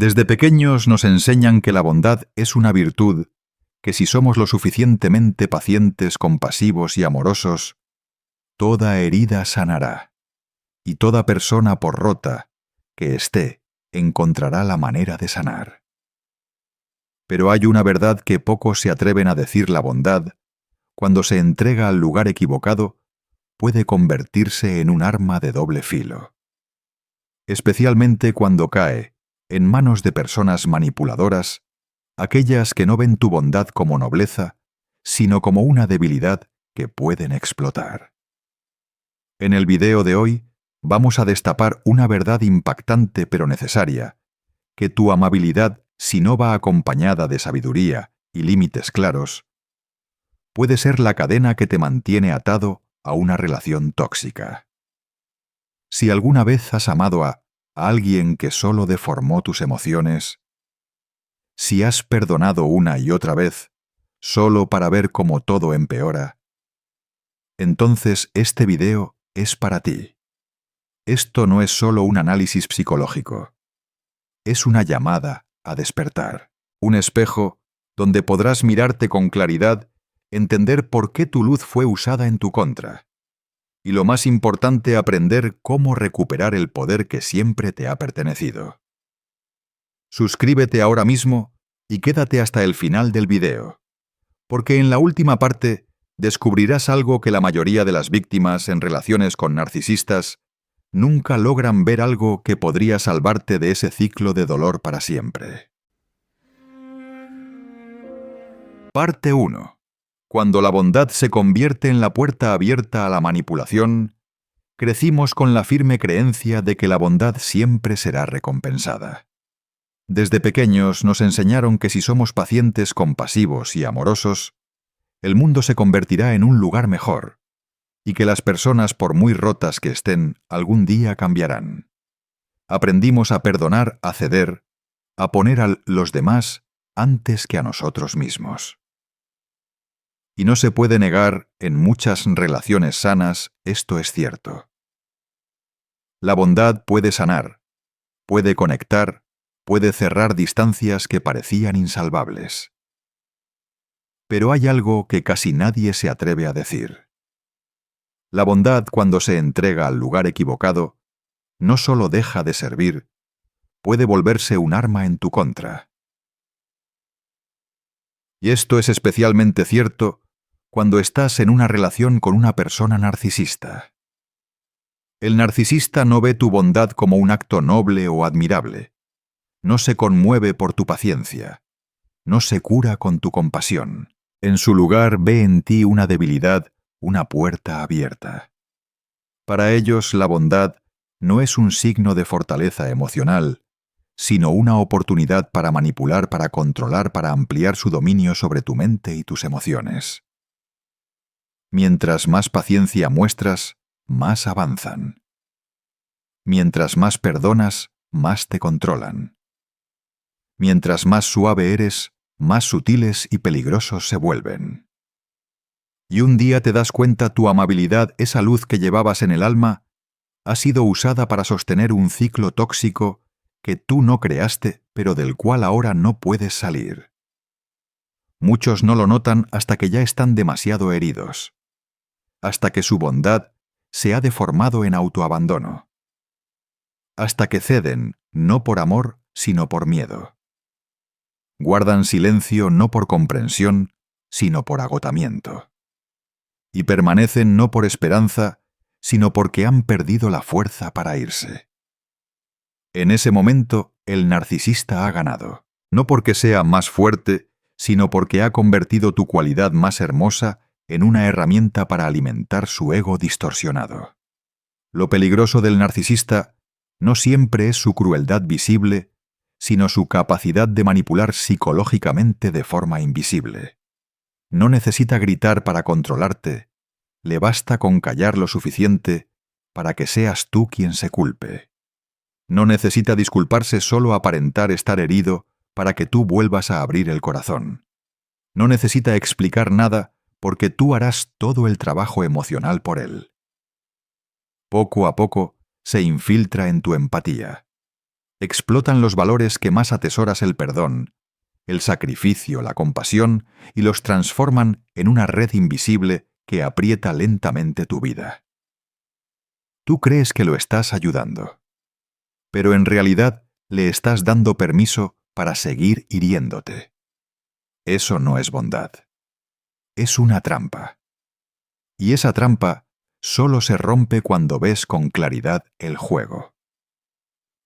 Desde pequeños nos enseñan que la bondad es una virtud, que si somos lo suficientemente pacientes, compasivos y amorosos, toda herida sanará, y toda persona por rota que esté encontrará la manera de sanar. Pero hay una verdad que pocos se atreven a decir: la bondad, cuando se entrega al lugar equivocado, puede convertirse en un arma de doble filo. Especialmente cuando cae en manos de personas manipuladoras, aquellas que no ven tu bondad como nobleza, sino como una debilidad que pueden explotar. En el video de hoy vamos a destapar una verdad impactante pero necesaria, que tu amabilidad, si no va acompañada de sabiduría y límites claros, puede ser la cadena que te mantiene atado a una relación tóxica. Si alguna vez has amado a alguien que solo deformó tus emociones, si has perdonado una y otra vez solo para ver cómo todo empeora, entonces este video es para ti. Esto no es solo un análisis psicológico. Es una llamada a despertar, un espejo donde podrás mirarte con claridad, entender por qué tu luz fue usada en tu contra. Y lo más importante, aprender cómo recuperar el poder que siempre te ha pertenecido. Suscríbete ahora mismo y quédate hasta el final del video, porque en la última parte descubrirás algo que la mayoría de las víctimas en relaciones con narcisistas nunca logran ver, algo que podría salvarte de ese ciclo de dolor para siempre. Parte 1. Cuando la bondad se convierte en la puerta abierta a la manipulación, crecimos con la firme creencia de que la bondad siempre será recompensada. Desde pequeños nos enseñaron que si somos pacientes, compasivos y amorosos, el mundo se convertirá en un lugar mejor, y que las personas, por muy rotas que estén, algún día cambiarán. Aprendimos a perdonar, a ceder, a poner a los demás antes que a nosotros mismos. Y no se puede negar, en muchas relaciones sanas esto es cierto. La bondad puede sanar, puede conectar, puede cerrar distancias que parecían insalvables. Pero hay algo que casi nadie se atreve a decir. La bondad, cuando se entrega al lugar equivocado, no solo deja de servir, puede volverse un arma en tu contra. Y esto es especialmente cierto cuando estás en una relación con una persona narcisista. El narcisista no ve tu bondad como un acto noble o admirable. No se conmueve por tu paciencia. No se cura con tu compasión. En su lugar ve en ti una debilidad, una puerta abierta. Para ellos la bondad no es un signo de fortaleza emocional, sino una oportunidad para manipular, para controlar, para ampliar su dominio sobre tu mente y tus emociones. Mientras más paciencia muestras, más avanzan. Mientras más perdonas, más te controlan. Mientras más suave eres, más sutiles y peligrosos se vuelven. Y un día te das cuenta, tu amabilidad, esa luz que llevabas en el alma, ha sido usada para sostener un ciclo tóxico que tú no creaste, pero del cual ahora no puedes salir. Muchos no lo notan hasta que ya están demasiado heridos, hasta que su bondad se ha deformado en autoabandono, hasta que ceden, no por amor, sino por miedo. Guardan silencio no por comprensión, sino por agotamiento. Y permanecen no por esperanza, sino porque han perdido la fuerza para irse. En ese momento, el narcisista ha ganado, no porque sea más fuerte, sino porque ha convertido tu cualidad más hermosa en una herramienta para alimentar su ego distorsionado. Lo peligroso del narcisista no siempre es su crueldad visible, sino su capacidad de manipular psicológicamente de forma invisible. No necesita gritar para controlarte, le basta con callar lo suficiente para que seas tú quien se culpe. No necesita disculparse, solo aparentar estar herido para que tú vuelvas a abrir el corazón. No necesita explicar nada porque tú harás todo el trabajo emocional por él. Poco a poco se infiltra en tu empatía. Explotan los valores que más atesoras: el perdón, el sacrificio, la compasión, y los transforman en una red invisible que aprieta lentamente tu vida. Tú crees que lo estás ayudando, pero en realidad le estás dando permiso para seguir hiriéndote. Eso no es bondad. Es una trampa. Y esa trampa solo se rompe cuando ves con claridad el juego.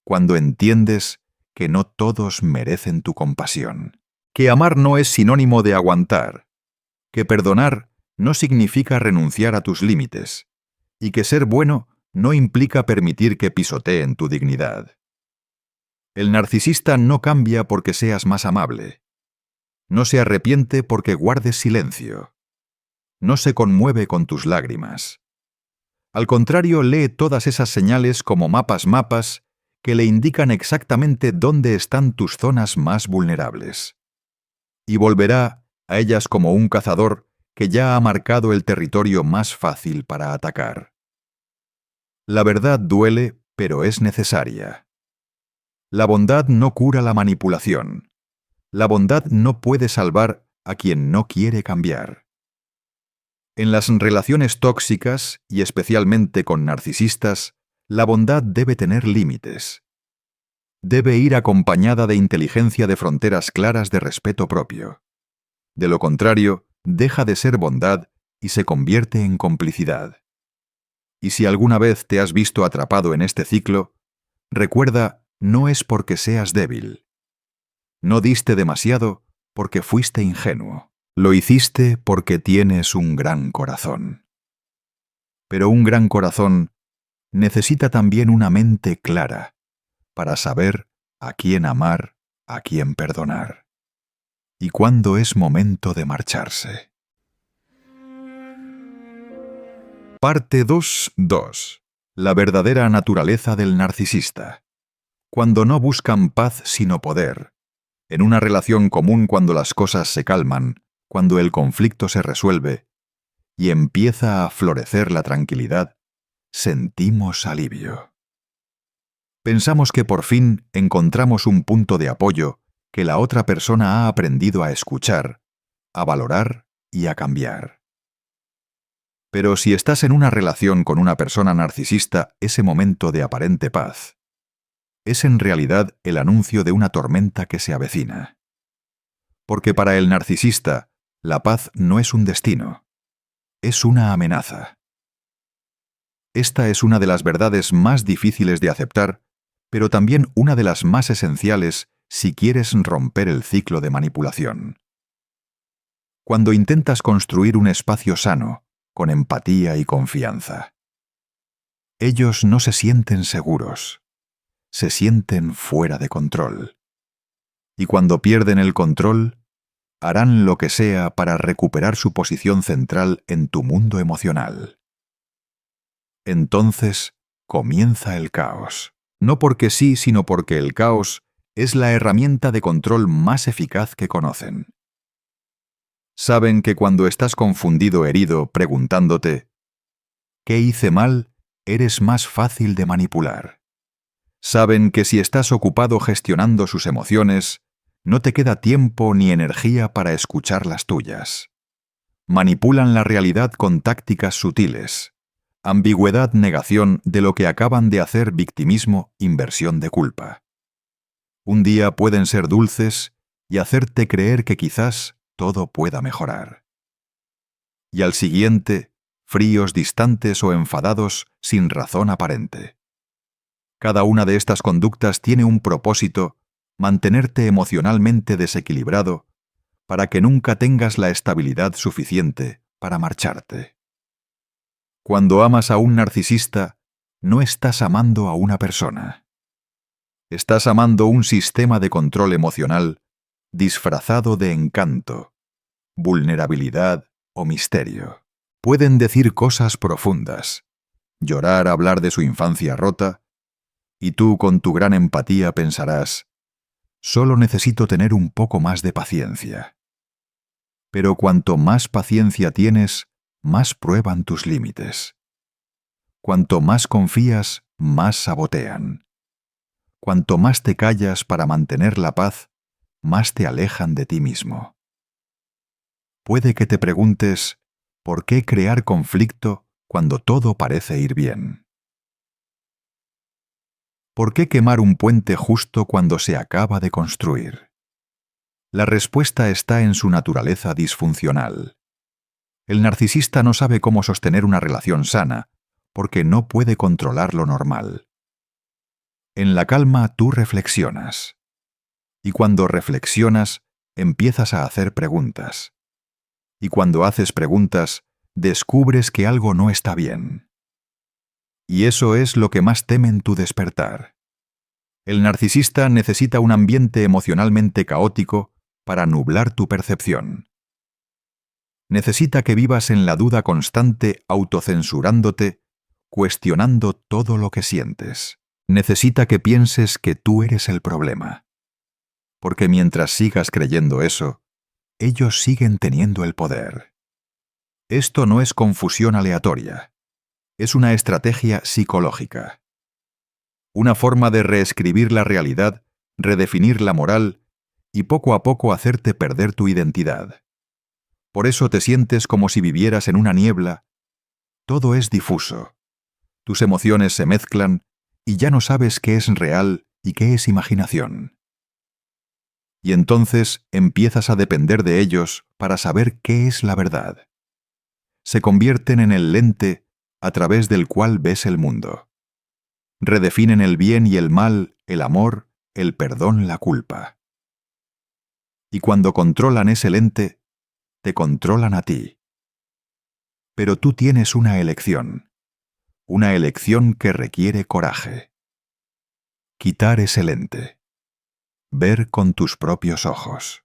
Cuando entiendes que no todos merecen tu compasión. Que amar no es sinónimo de aguantar. Que perdonar no significa renunciar a tus límites. Y que ser bueno no implica permitir que pisoteen tu dignidad. El narcisista no cambia porque seas más amable. No se arrepiente porque guardes silencio. No se conmueve con tus lágrimas. Al contrario, lee todas esas señales como mapas que le indican exactamente dónde están tus zonas más vulnerables. Y volverá a ellas como un cazador que ya ha marcado el territorio más fácil para atacar. La verdad duele, pero es necesaria. La bondad no cura la manipulación. La bondad no puede salvar a quien no quiere cambiar. En las relaciones tóxicas, y especialmente con narcisistas, la bondad debe tener límites. Debe ir acompañada de inteligencia, de fronteras claras, de respeto propio. De lo contrario, deja de ser bondad y se convierte en complicidad. Y si alguna vez te has visto atrapado en este ciclo, recuerda, no es porque seas débil. No diste demasiado porque fuiste ingenuo. Lo hiciste porque tienes un gran corazón. Pero un gran corazón necesita también una mente clara para saber a quién amar, a quién perdonar. Y cuándo es momento de marcharse. Parte 2.2. La verdadera naturaleza del narcisista. Cuando no buscan paz sino poder. En una relación común, cuando las cosas se calman, cuando el conflicto se resuelve y empieza a florecer la tranquilidad, sentimos alivio. Pensamos que por fin encontramos un punto de apoyo que la otra persona ha aprendido a escuchar, a valorar y a cambiar. Pero si estás en una relación con una persona narcisista, ese momento de aparente paz es en realidad el anuncio de una tormenta que se avecina. Porque para el narcisista, la paz no es un destino, es una amenaza. Esta es una de las verdades más difíciles de aceptar, pero también una de las más esenciales si quieres romper el ciclo de manipulación. Cuando intentas construir un espacio sano, con empatía y confianza, ellos no se sienten seguros, se sienten fuera de control. Y cuando pierden el control, harán lo que sea para recuperar su posición central en tu mundo emocional. Entonces comienza el caos. No porque sí, sino porque el caos es la herramienta de control más eficaz que conocen. Saben que cuando estás confundido, herido, preguntándote ¿qué hice mal?, eres más fácil de manipular. Saben que si estás ocupado gestionando sus emociones, no te queda tiempo ni energía para escuchar las tuyas. Manipulan la realidad con tácticas sutiles. Ambigüedad, negación de lo que acaban de hacer, victimismo, inversión de culpa. Un día pueden ser dulces y hacerte creer que quizás todo pueda mejorar. Y al siguiente, fríos, distantes o enfadados sin razón aparente. Cada una de estas conductas tiene un propósito: mantenerte emocionalmente desequilibrado para que nunca tengas la estabilidad suficiente para marcharte. Cuando amas a un narcisista, no estás amando a una persona. Estás amando un sistema de control emocional disfrazado de encanto, vulnerabilidad o misterio. Pueden decir cosas profundas, llorar, hablar de su infancia rota, y tú con tu gran empatía pensarás: solo necesito tener un poco más de paciencia. Pero cuanto más paciencia tienes, más prueban tus límites. Cuanto más confías, más sabotean. cuanto más te callas para mantener la paz, más te alejan de ti mismo. Puede que te preguntes, ¿por qué crear conflicto cuando todo parece ir bien? ¿Por qué quemar un puente justo cuando se acaba de construir? La respuesta está en su naturaleza disfuncional. El narcisista no sabe cómo sostener una relación sana, porque no puede controlar lo normal. En la calma tú reflexionas. Y cuando reflexionas, empiezas a hacer preguntas. Y cuando haces preguntas, descubres que algo no está bien. Y eso es lo que más teme en tu despertar. El narcisista necesita un ambiente emocionalmente caótico para nublar tu percepción. Necesita que vivas en la duda constante, autocensurándote, cuestionando todo lo que sientes. Necesita que pienses que tú eres el problema. Porque mientras sigas creyendo eso, ellos siguen teniendo el poder. Esto no es confusión aleatoria. Es una estrategia psicológica. Una forma de reescribir la realidad, redefinir la moral y poco a poco hacerte perder tu identidad. Por eso te sientes como si vivieras en una niebla. Todo es difuso. Tus emociones se mezclan y ya no sabes qué es real y qué es imaginación. Y entonces empiezas a depender de ellos para saber qué es la verdad. Se convierten en el lente a través del cual ves el mundo. Redefinen el bien y el mal, el amor, el perdón, la culpa. Y cuando controlan ese lente, te controlan a ti. Pero tú tienes una elección que requiere coraje. Quitar ese lente. Ver con tus propios ojos.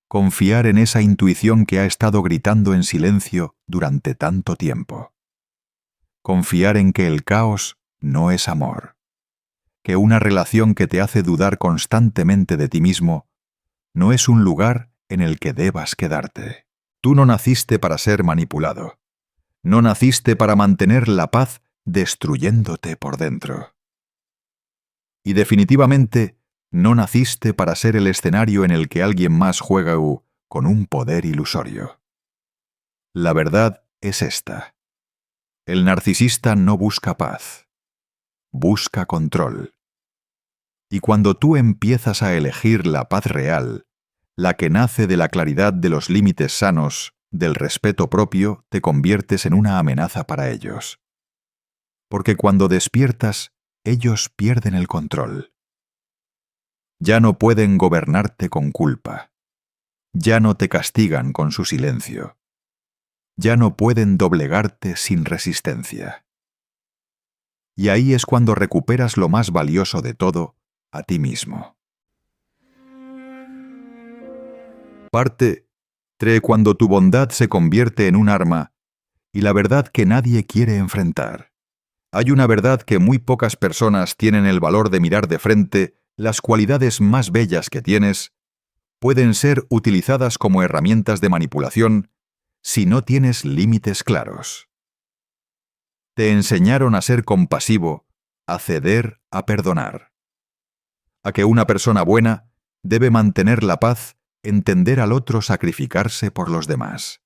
Confiar en esa intuición que ha estado gritando en silencio durante tanto tiempo. Confiar en que el caos no es amor. Que una relación que te hace dudar constantemente de ti mismo no es un lugar en el que debas quedarte. Tú no naciste para ser manipulado. No naciste para mantener la paz destruyéndote por dentro. Y definitivamente no naciste para ser el escenario en el que alguien más juega con un poder ilusorio. La verdad es esta. El narcisista no busca paz. Busca control. Y cuando tú empiezas a elegir la paz real, la que nace de la claridad de los límites sanos, del respeto propio, te conviertes en una amenaza para ellos. Porque cuando despiertas, ellos pierden el control. Ya no pueden gobernarte con culpa. Ya no te castigan con su silencio. Ya no pueden doblegarte sin resistencia. Y ahí es cuando recuperas lo más valioso de todo, a ti mismo. Parte 3. Cuando tu bondad se convierte en un arma y la verdad que nadie quiere enfrentar. Hay una verdad que muy pocas personas tienen el valor de mirar de frente. Las cualidades más bellas que tienes pueden ser utilizadas como herramientas de manipulación si no tienes límites claros. Te enseñaron a ser compasivo, a ceder, a perdonar. A que una persona buena debe mantener la paz, entender al otro, sacrificarse por los demás.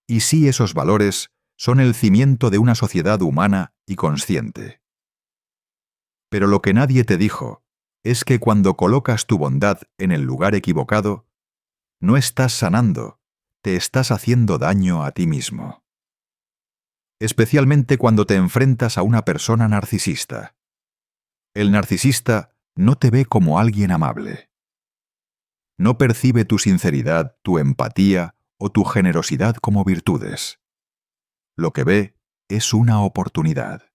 Y sí, esos valores son el cimiento de una sociedad humana y consciente. Pero lo que nadie te dijo es que cuando colocas tu bondad en el lugar equivocado, no estás sanando, te estás haciendo daño a ti mismo. Especialmente cuando te enfrentas a una persona narcisista. El narcisista no te ve como alguien amable. No percibe tu sinceridad, tu empatía o tu generosidad como virtudes. Lo que ve es una oportunidad.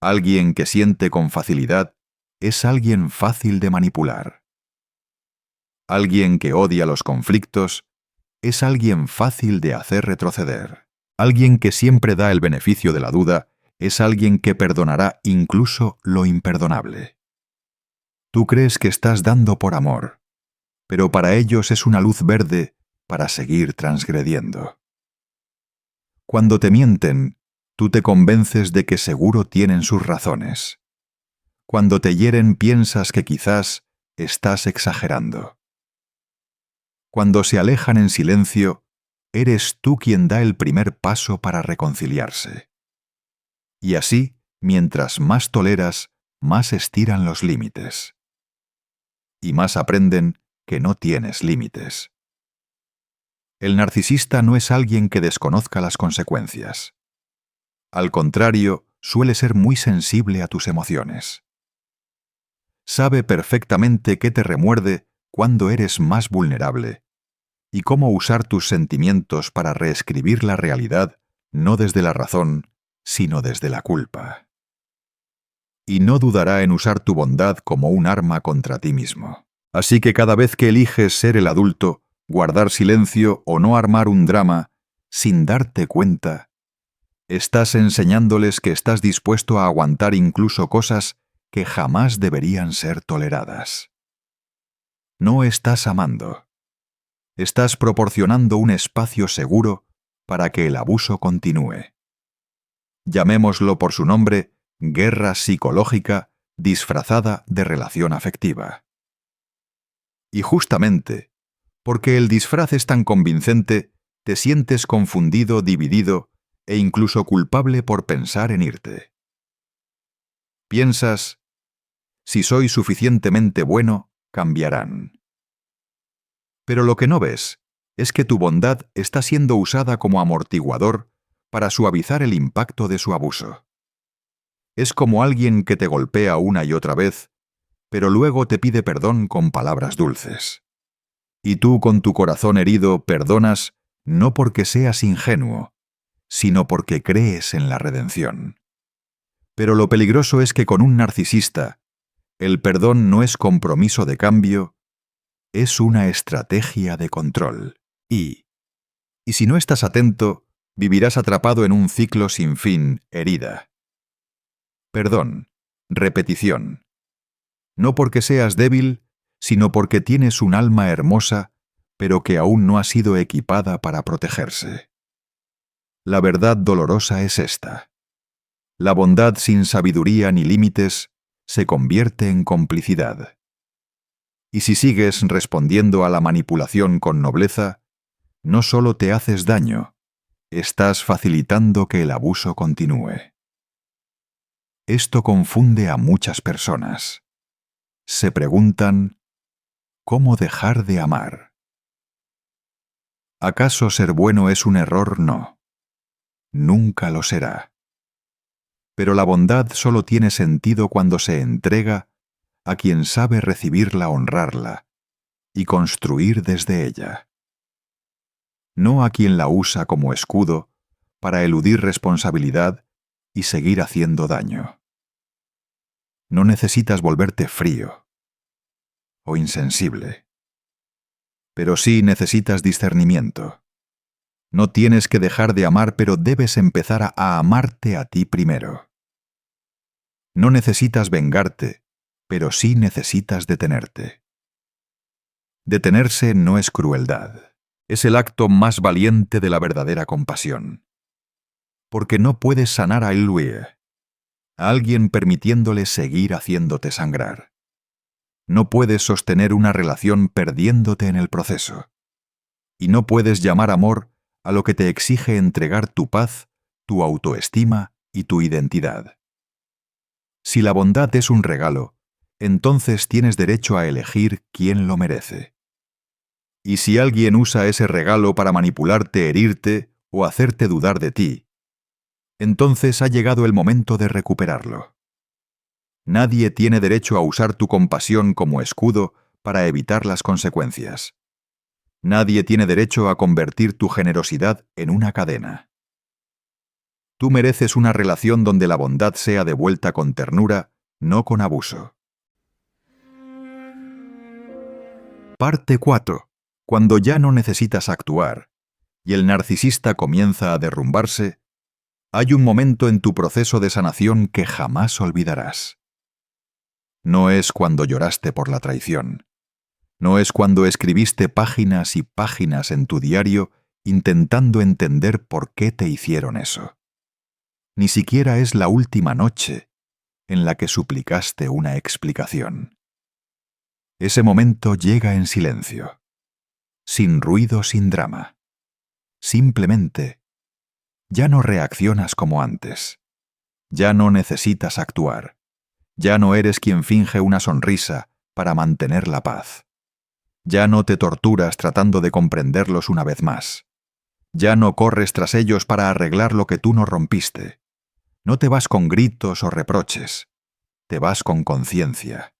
Alguien que siente con facilidad es alguien fácil de manipular. Alguien que odia los conflictos es alguien fácil de hacer retroceder. Alguien que siempre da el beneficio de la duda es alguien que perdonará incluso lo imperdonable. Tú crees que estás dando por amor, pero para ellos es una luz verde para seguir transgrediendo. Cuando te mienten, tú te convences de que seguro tienen sus razones. Cuando te hieren piensas que quizás estás exagerando. Cuando se alejan en silencio, eres tú quien da el primer paso para reconciliarse. Y así, mientras más toleras, más estiran los límites. Y más aprenden que no tienes límites. El narcisista no es alguien que desconozca las consecuencias. Al contrario, suele ser muy sensible a tus emociones. Sabe perfectamente qué te remuerde cuando eres más vulnerable y cómo usar tus sentimientos para reescribir la realidad no desde la razón, sino desde la culpa. Y no dudará en usar tu bondad como un arma contra ti mismo. Así que cada vez que eliges ser el adulto, guardar silencio o no armar un drama, sin darte cuenta, estás enseñándoles que estás dispuesto a aguantar incluso cosas que jamás deberían ser toleradas. No estás amando. Estás proporcionando un espacio seguro para que el abuso continúe. Llamémoslo por su nombre, guerra psicológica disfrazada de relación afectiva. Y justamente, porque el disfraz es tan convincente, te sientes confundido, dividido e incluso culpable por pensar en irte. Piensas, si soy suficientemente bueno, cambiarán. Pero lo que no ves es que tu bondad está siendo usada como amortiguador para suavizar el impacto de su abuso. Es como alguien que te golpea una y otra vez, pero luego te pide perdón con palabras dulces. Y tú con tu corazón herido perdonas no porque seas ingenuo, sino porque crees en la redención. Pero lo peligroso es que con un narcisista, el perdón no es compromiso de cambio, es una estrategia de control. Y si no estás atento, vivirás atrapado en un ciclo sin fin, herida. Perdón, repetición. No porque seas débil, sino porque tienes un alma hermosa, pero que aún no ha sido equipada para protegerse. La verdad dolorosa es esta. La bondad sin sabiduría ni límites se convierte en complicidad. Y si sigues respondiendo a la manipulación con nobleza, no solo te haces daño, estás facilitando que el abuso continúe. Esto confunde a muchas personas. Se preguntan, ¿cómo dejar de amar? ¿Acaso ser bueno es un error? No. Nunca lo será. Pero la bondad solo tiene sentido cuando se entrega a quien sabe recibirla, honrarla y construir desde ella. No a quien la usa como escudo para eludir responsabilidad y seguir haciendo daño. No necesitas volverte frío o insensible, pero sí necesitas discernimiento. No tienes que dejar de amar, pero debes empezar a amarte a ti primero. No necesitas vengarte, pero sí necesitas detenerte. Detenerse no es crueldad, es el acto más valiente de la verdadera compasión. Porque no puedes sanar a Louis, a alguien permitiéndole seguir haciéndote sangrar. No puedes sostener una relación perdiéndote en el proceso. Y no puedes llamar amor a lo que te exige entregar tu paz, tu autoestima y tu identidad. Si la bondad es un regalo, entonces tienes derecho a elegir quién lo merece. Y si alguien usa ese regalo para manipularte, herirte o hacerte dudar de ti, entonces ha llegado el momento de recuperarlo. Nadie tiene derecho a usar tu compasión como escudo para evitar las consecuencias. Nadie tiene derecho a convertir tu generosidad en una cadena. Tú mereces una relación donde la bondad sea devuelta con ternura, no con abuso. Parte 4. Cuando ya no necesitas actuar y el narcisista comienza a derrumbarse, hay un momento en tu proceso de sanación que jamás olvidarás. No es cuando lloraste por la traición. No es cuando escribiste páginas y páginas en tu diario intentando entender por qué te hicieron eso. Ni siquiera es la última noche, en la que suplicaste una explicación. Ese momento llega en silencio, sin ruido, sin drama. Simplemente, ya no reaccionas como antes. Ya no necesitas actuar. Ya no eres quien finge una sonrisa para mantener la paz. Ya no te torturas tratando de comprenderlos una vez más. Ya no corres tras ellos para arreglar lo que tú no rompiste. No te vas con gritos o reproches. Te vas con conciencia.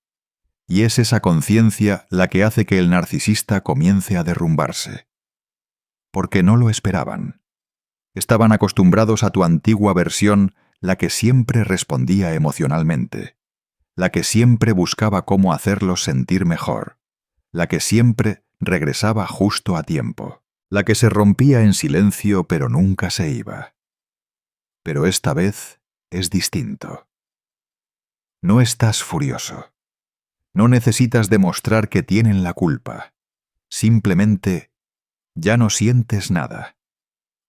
Y es esa conciencia la que hace que el narcisista comience a derrumbarse. Porque no lo esperaban. Estaban acostumbrados a tu antigua versión, la que siempre respondía emocionalmente, la que siempre buscaba cómo hacerlos sentir mejor, la que siempre regresaba justo a tiempo, la que se rompía en silencio pero nunca se iba. Pero esta vez es distinto. No estás furioso. No necesitas demostrar que tienen la culpa. Simplemente ya no sientes nada.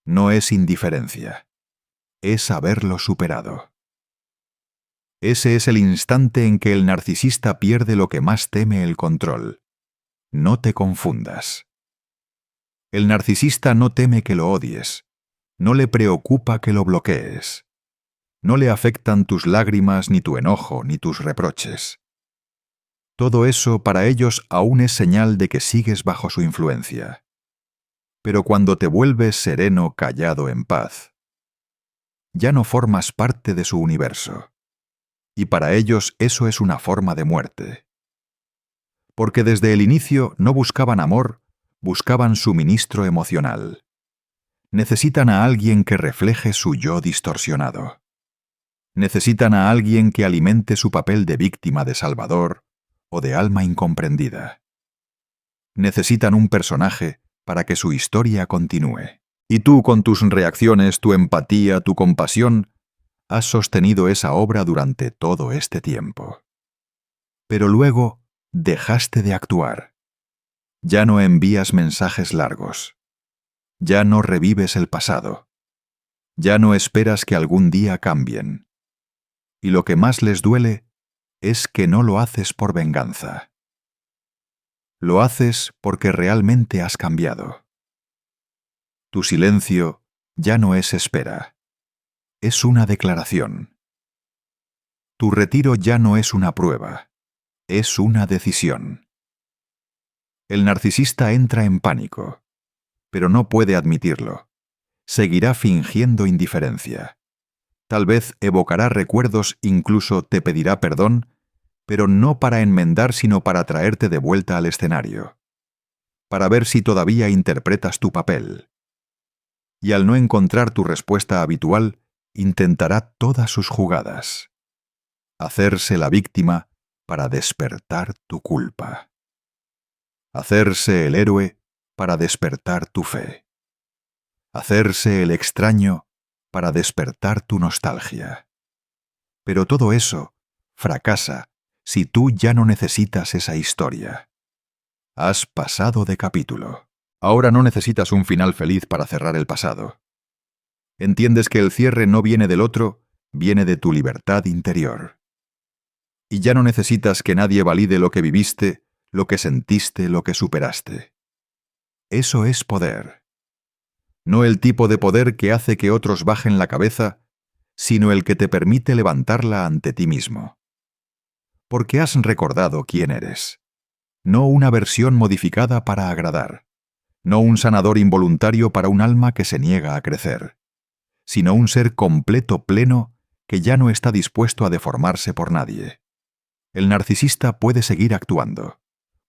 No es indiferencia. Es haberlo superado. Ese es el instante en que el narcisista pierde lo que más teme: el control. No te confundas. El narcisista no teme que lo odies. No le preocupa que lo bloquees. No le afectan tus lágrimas, ni tu enojo, ni tus reproches. Todo eso para ellos aún es señal de que sigues bajo su influencia. Pero cuando te vuelves sereno, callado, en paz, ya no formas parte de su universo. Y para ellos eso es una forma de muerte. Porque desde el inicio no buscaban amor, buscaban suministro emocional. Necesitan a alguien que refleje su yo distorsionado. Necesitan a alguien que alimente su papel de víctima, de salvador o de alma incomprendida. Necesitan un personaje para que su historia continúe. Y tú, con tus reacciones, tu empatía, tu compasión, has sostenido esa obra durante todo este tiempo. Pero luego dejaste de actuar. Ya no envías mensajes largos. Ya no revives el pasado. Ya no esperas que algún día cambien. Y lo que más les duele es que no lo haces por venganza. Lo haces porque realmente has cambiado. Tu silencio ya no es espera. Es una declaración. Tu retiro ya no es una prueba. Es una decisión. El narcisista entra en pánico, pero no puede admitirlo. Seguirá fingiendo indiferencia. Tal vez evocará recuerdos, incluso te pedirá perdón, pero no para enmendar, sino para traerte de vuelta al escenario, para ver si todavía interpretas tu papel. Y al no encontrar tu respuesta habitual, intentará todas sus jugadas. Hacerse la víctima para despertar tu culpa. Hacerse el héroe para despertar tu fe. Hacerse el extraño para despertar tu nostalgia. Pero todo eso fracasa si tú ya no necesitas esa historia. Has pasado de capítulo. Ahora no necesitas un final feliz para cerrar el pasado. Entiendes que el cierre no viene del otro, viene de tu libertad interior. Y ya no necesitas que nadie valide lo que viviste, lo que sentiste, lo que superaste. Eso es poder. No el tipo de poder que hace que otros bajen la cabeza, sino el que te permite levantarla ante ti mismo. Porque has recordado quién eres. No una versión modificada para agradar. No un sanador involuntario para un alma que se niega a crecer. Sino un ser completo, pleno, que ya no está dispuesto a deformarse por nadie. El narcisista puede seguir actuando.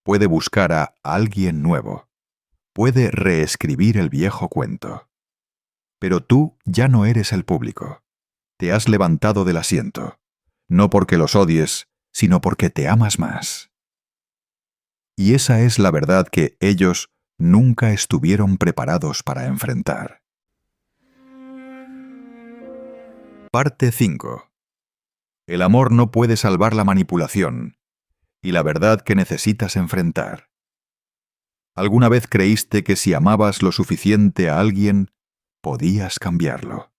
Puede buscar a alguien nuevo. Puede reescribir el viejo cuento. Pero tú ya no eres el público. Te has levantado del asiento. No porque los odies, sino porque te amas más. Y esa es la verdad que ellos nunca estuvieron preparados para enfrentar. Parte 5. El amor no puede salvar la manipulación y la verdad que necesitas enfrentar. ¿Alguna vez creíste que si amabas lo suficiente a alguien, podías cambiarlo?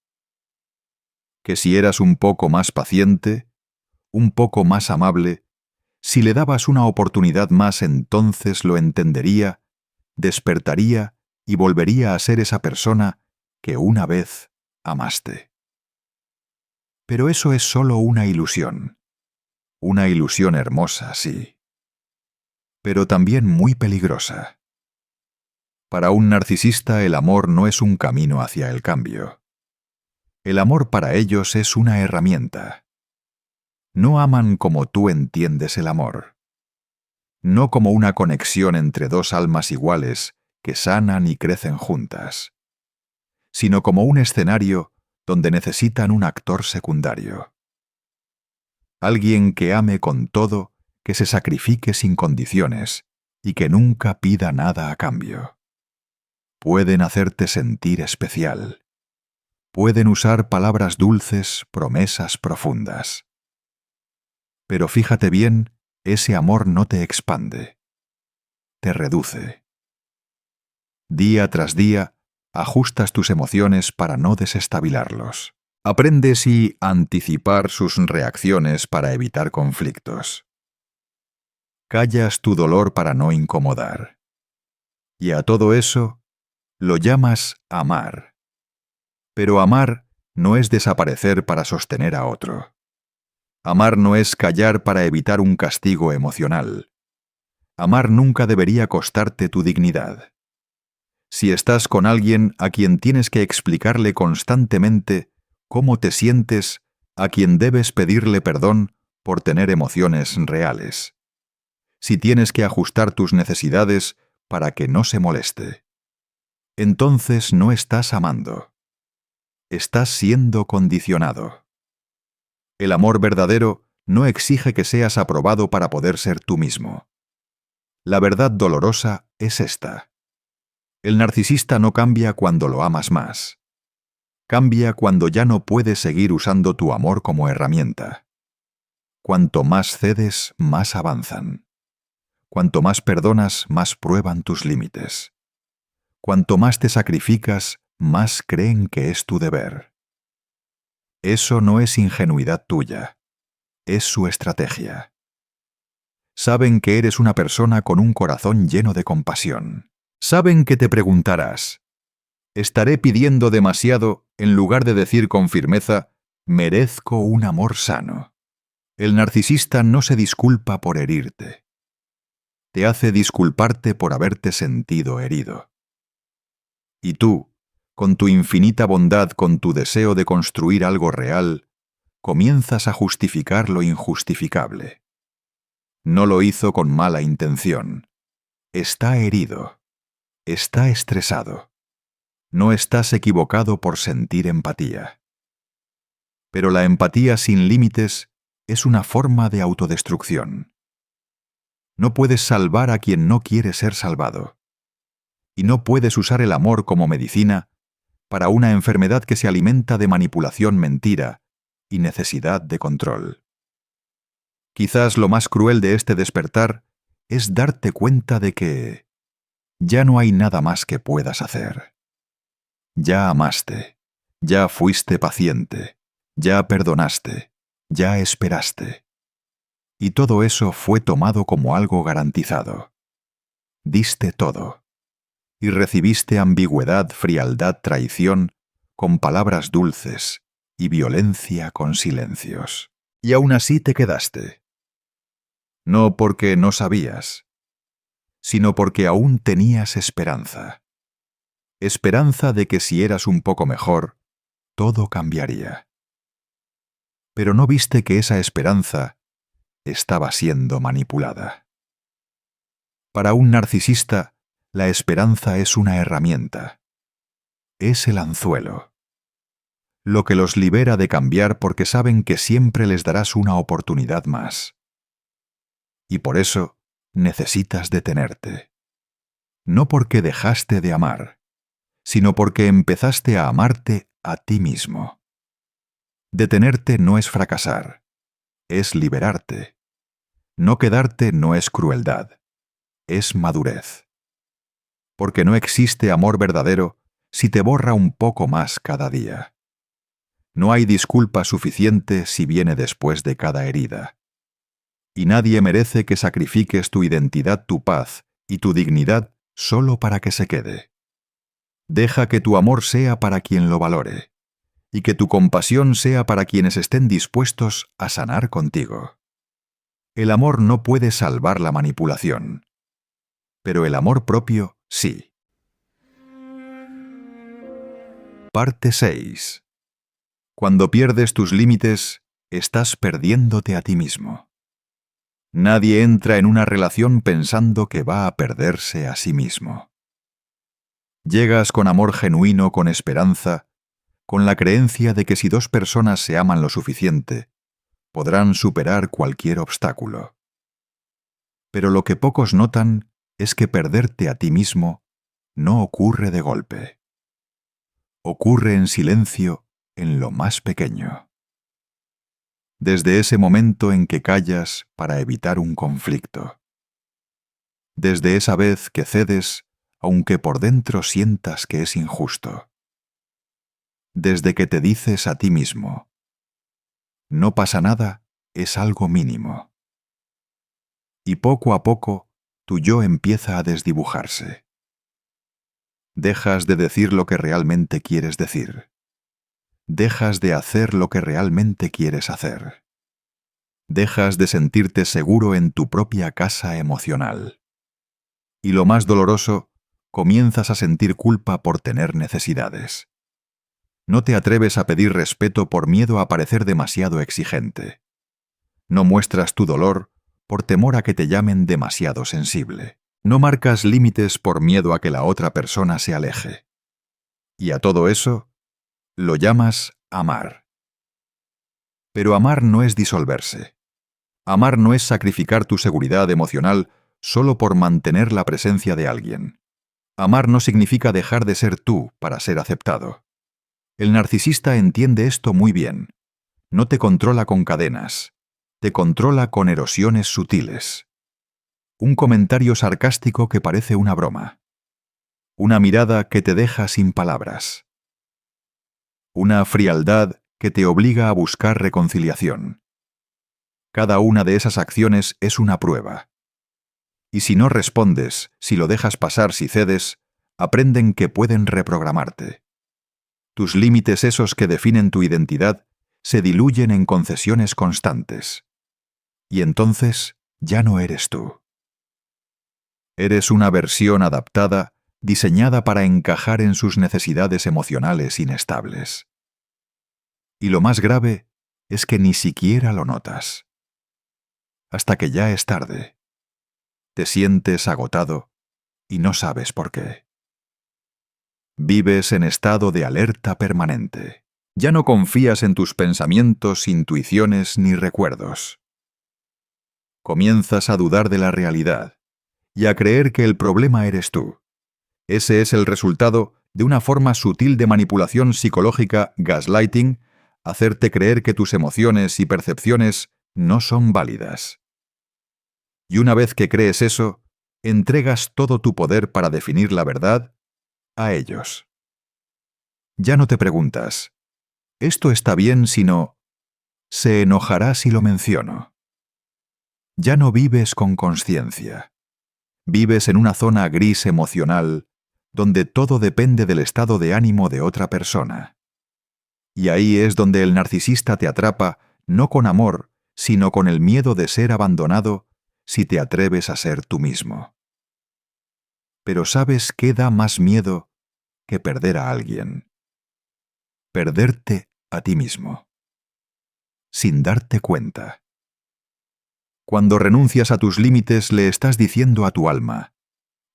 Que si eras un poco más paciente, un poco más amable, si le dabas una oportunidad más, entonces lo entendería, despertaría y volvería a ser esa persona que una vez amaste. Pero eso es solo una ilusión hermosa, sí, pero también muy peligrosa. Para un narcisista el amor no es un camino hacia el cambio. El amor para ellos es una herramienta. No aman como tú entiendes el amor. No como una conexión entre dos almas iguales que sanan y crecen juntas, sino como un escenario donde necesitan un actor secundario. Alguien que ame con todo, que se sacrifique sin condiciones y que nunca pida nada a cambio. Pueden hacerte sentir especial. Pueden usar palabras dulces, promesas profundas. Pero fíjate bien, ese amor no te expande, te reduce. Día tras día, ajustas tus emociones para no desestabilarlos. Aprendes y anticipar sus reacciones para evitar conflictos. Callas tu dolor para no incomodar. Y a todo eso lo llamas amar. Pero amar no es desaparecer para sostener a otro. Amar no es callar para evitar un castigo emocional. Amar nunca debería costarte tu dignidad. Si estás con alguien a quien tienes que explicarle constantemente cómo te sientes, a quien debes pedirle perdón por tener emociones reales. Si tienes que ajustar tus necesidades para que no se moleste. Entonces no estás amando. Estás siendo condicionado. El amor verdadero no exige que seas aprobado para poder ser tú mismo. La verdad dolorosa es esta. El narcisista no cambia cuando lo amas más. Cambia cuando ya no puedes seguir usando tu amor como herramienta. Cuanto más cedes, más avanzan. Cuanto más perdonas, más prueban tus límites. Cuanto más te sacrificas, más creen que es tu deber. Eso no es ingenuidad tuya, es su estrategia. Saben que eres una persona con un corazón lleno de compasión. Saben que te preguntarás, ¿estaré pidiendo demasiado en lugar de decir con firmeza, merezco un amor sano? El narcisista no se disculpa por herirte. Te hace disculparte por haberte sentido herido. Y tú, con tu infinita bondad, con tu deseo de construir algo real, comienzas a justificar lo injustificable. No lo hizo con mala intención. Está herido. Está estresado. No estás equivocado por sentir empatía. Pero la empatía sin límites es una forma de autodestrucción. No puedes salvar a quien no quiere ser salvado. Y no puedes usar el amor como medicina para una enfermedad que se alimenta de manipulación, mentira y necesidad de control. Quizás lo más cruel de este despertar es darte cuenta de que ya no hay nada más que puedas hacer. Ya amaste, ya fuiste paciente, ya perdonaste, ya esperaste. Y todo eso fue tomado como algo garantizado. Diste todo. Y recibiste ambigüedad, frialdad, traición, con palabras dulces y violencia con silencios. Y aún así te quedaste. No porque no sabías, sino porque aún tenías esperanza. Esperanza de que si eras un poco mejor, todo cambiaría. Pero no viste que esa esperanza estaba siendo manipulada. Para un narcisista, la esperanza es una herramienta. Es el anzuelo. Lo que los libera de cambiar porque saben que siempre les darás una oportunidad más. Y por eso necesitas detenerte. No porque dejaste de amar, sino porque empezaste a amarte a ti mismo. Detenerte no es fracasar, es liberarte. No quedarte no es crueldad, es madurez. Porque no existe amor verdadero si te borra un poco más cada día. No hay disculpa suficiente si viene después de cada herida. Y nadie merece que sacrifiques tu identidad, tu paz y tu dignidad solo para que se quede. Deja que tu amor sea para quien lo valore, y que tu compasión sea para quienes estén dispuestos a sanar contigo. El amor no puede salvar la manipulación, pero el amor propio sí. Parte 6. Cuando pierdes tus límites, estás perdiéndote a ti mismo. Nadie entra en una relación pensando que va a perderse a sí mismo. Llegas con amor genuino, con esperanza, con la creencia de que si dos personas se aman lo suficiente, podrán superar cualquier obstáculo. Pero lo que pocos notan es que perderte a ti mismo no ocurre de golpe. Ocurre en silencio, en lo más pequeño. Desde ese momento en que callas para evitar un conflicto. Desde esa vez que cedes, aunque por dentro sientas que es injusto. Desde que te dices a ti mismo, no pasa nada, es algo mínimo. Y poco a poco, tu yo empieza a desdibujarse. Dejas de decir lo que realmente quieres decir. Dejas de hacer lo que realmente quieres hacer. Dejas de sentirte seguro en tu propia casa emocional. Y lo más doloroso, comienzas a sentir culpa por tener necesidades. No te atreves a pedir respeto por miedo a parecer demasiado exigente. No muestras tu dolor por temor a que te llamen demasiado sensible. No marcas límites por miedo a que la otra persona se aleje. Y a todo eso, lo llamas amar. Pero amar no es disolverse. Amar no es sacrificar tu seguridad emocional solo por mantener la presencia de alguien. Amar no significa dejar de ser tú para ser aceptado. El narcisista entiende esto muy bien. No te controla con cadenas, te controla con erosiones sutiles. Un comentario sarcástico que parece una broma. Una mirada que te deja sin palabras. Una frialdad que te obliga a buscar reconciliación. Cada una de esas acciones es una prueba. Y si no respondes, si lo dejas pasar, si cedes, aprenden que pueden reprogramarte. Tus límites, esos que definen tu identidad, se diluyen en concesiones constantes. Y entonces ya no eres tú. Eres una versión adaptada, diseñada para encajar en sus necesidades emocionales inestables. Y lo más grave es que ni siquiera lo notas. Hasta que ya es tarde. Te sientes agotado y no sabes por qué. Vives en estado de alerta permanente. Ya no confías en tus pensamientos, intuiciones ni recuerdos. Comienzas a dudar de la realidad y a creer que el problema eres tú. Ese es el resultado de una forma sutil de manipulación psicológica, gaslighting, hacerte creer que tus emociones y percepciones no son válidas. Y una vez que crees eso, entregas todo tu poder para definir la verdad a ellos. Ya no te preguntas, ¿esto está bien? Sino, ¿se enojará si lo menciono? Ya no vives con consciencia. Vives en una zona gris emocional donde todo depende del estado de ánimo de otra persona. Y ahí es donde el narcisista te atrapa no con amor, sino con el miedo de ser abandonado si te atreves a ser tú mismo. Pero ¿sabes qué da más miedo que perder a alguien? Perderte a ti mismo. Sin darte cuenta. Cuando renuncias a tus límites, le estás diciendo a tu alma,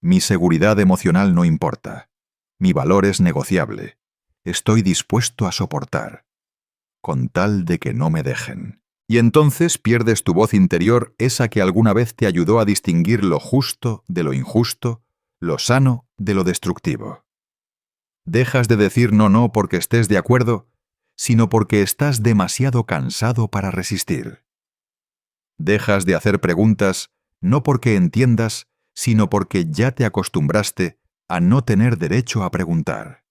mi seguridad emocional no importa, mi valor es negociable, estoy dispuesto a soportar, con tal de que no me dejen. Y entonces pierdes tu voz interior, esa que alguna vez te ayudó a distinguir lo justo de lo injusto, lo sano de lo destructivo. Dejas de decir no porque estés de acuerdo, sino porque estás demasiado cansado para resistir. Dejas de hacer preguntas no porque entiendas, sino porque ya te acostumbraste a no tener derecho a preguntar.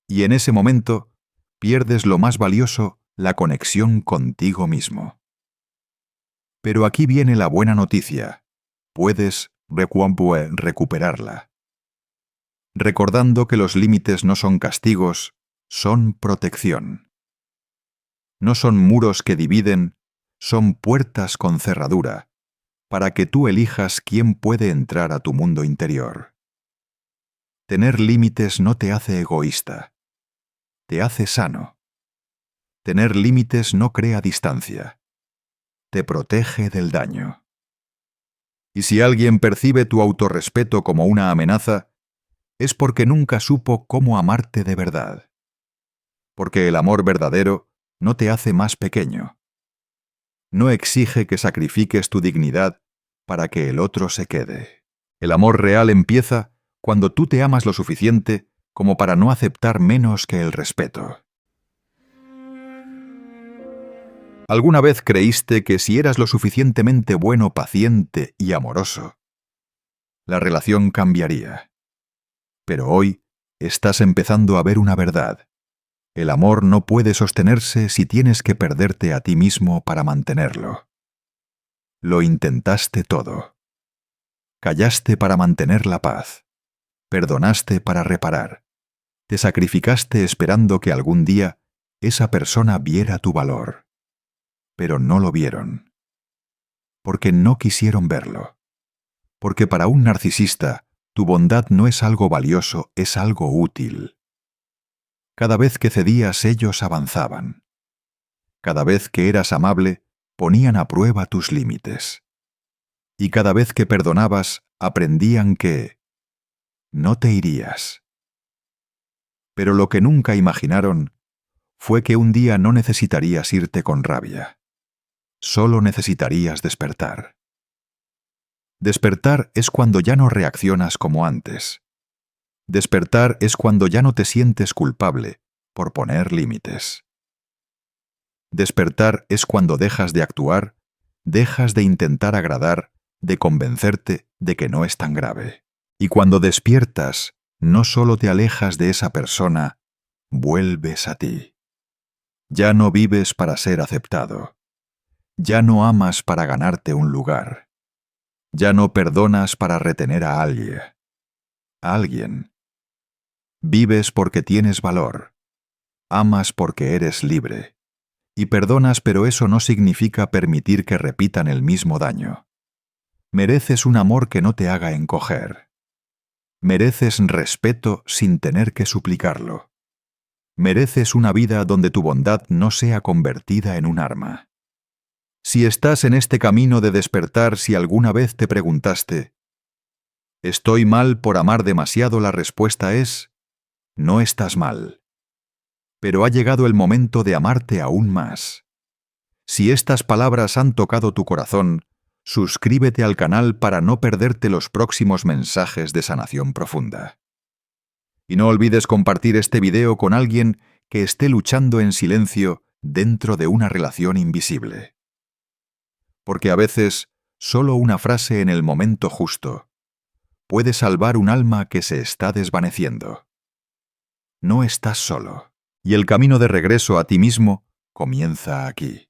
Y en ese momento, pierdes lo más valioso, la conexión contigo mismo. Pero aquí viene la buena noticia. Puedes recuperarla. Recordando que los límites no son castigos, son protección. No son muros que dividen, son puertas con cerradura, para que tú elijas quién puede entrar a tu mundo interior. Tener límites no te hace egoísta, te hace sano. Tener límites no crea distancia, te protege del daño. Y si alguien percibe tu autorrespeto como una amenaza, es porque nunca supo cómo amarte de verdad. Porque el amor verdadero no te hace más pequeño. No exige que sacrifiques tu dignidad para que el otro se quede. El amor real empieza cuando tú te amas lo suficiente como para no aceptar menos que el respeto. ¿Alguna vez creíste que si eras lo suficientemente bueno, paciente y amoroso, la relación cambiaría? Pero hoy estás empezando a ver una verdad. El amor no puede sostenerse si tienes que perderte a ti mismo para mantenerlo. Lo intentaste todo. Callaste para mantener la paz. Perdonaste para reparar. Te sacrificaste esperando que algún día esa persona viera tu valor. Pero no lo vieron. Porque no quisieron verlo. Porque para un narcisista, tu bondad no es algo valioso, es algo útil. Cada vez que cedías, ellos avanzaban. Cada vez que eras amable, ponían a prueba tus límites. Y cada vez que perdonabas, aprendían que no te irías. Pero lo que nunca imaginaron fue que un día no necesitarías irte con rabia. Solo necesitarías despertar. Despertar es cuando ya no reaccionas como antes. Despertar es cuando ya no te sientes culpable por poner límites. Despertar es cuando dejas de actuar, dejas de intentar agradar, de convencerte de que no es tan grave. Y cuando despiertas, no solo te alejas de esa persona, vuelves a ti. Ya no vives para ser aceptado. Ya no amas para ganarte un lugar. Ya no perdonas para retener a alguien. Vives porque tienes valor. Amas porque eres libre. Y perdonas, pero eso no significa permitir que repitan el mismo daño. Mereces un amor que no te haga encoger. Mereces respeto sin tener que suplicarlo. Mereces una vida donde tu bondad no sea convertida en un arma. Si estás en este camino de despertar, si alguna vez te preguntaste, ¿estoy mal por amar demasiado?, la respuesta es, no estás mal. Pero ha llegado el momento de amarte aún más. Si estas palabras han tocado tu corazón, suscríbete al canal para no perderte los próximos mensajes de sanación profunda. Y no olvides compartir este video con alguien que esté luchando en silencio dentro de una relación invisible. Porque a veces, solo una frase en el momento justo puede salvar un alma que se está desvaneciendo. No estás solo, y el camino de regreso a ti mismo comienza aquí.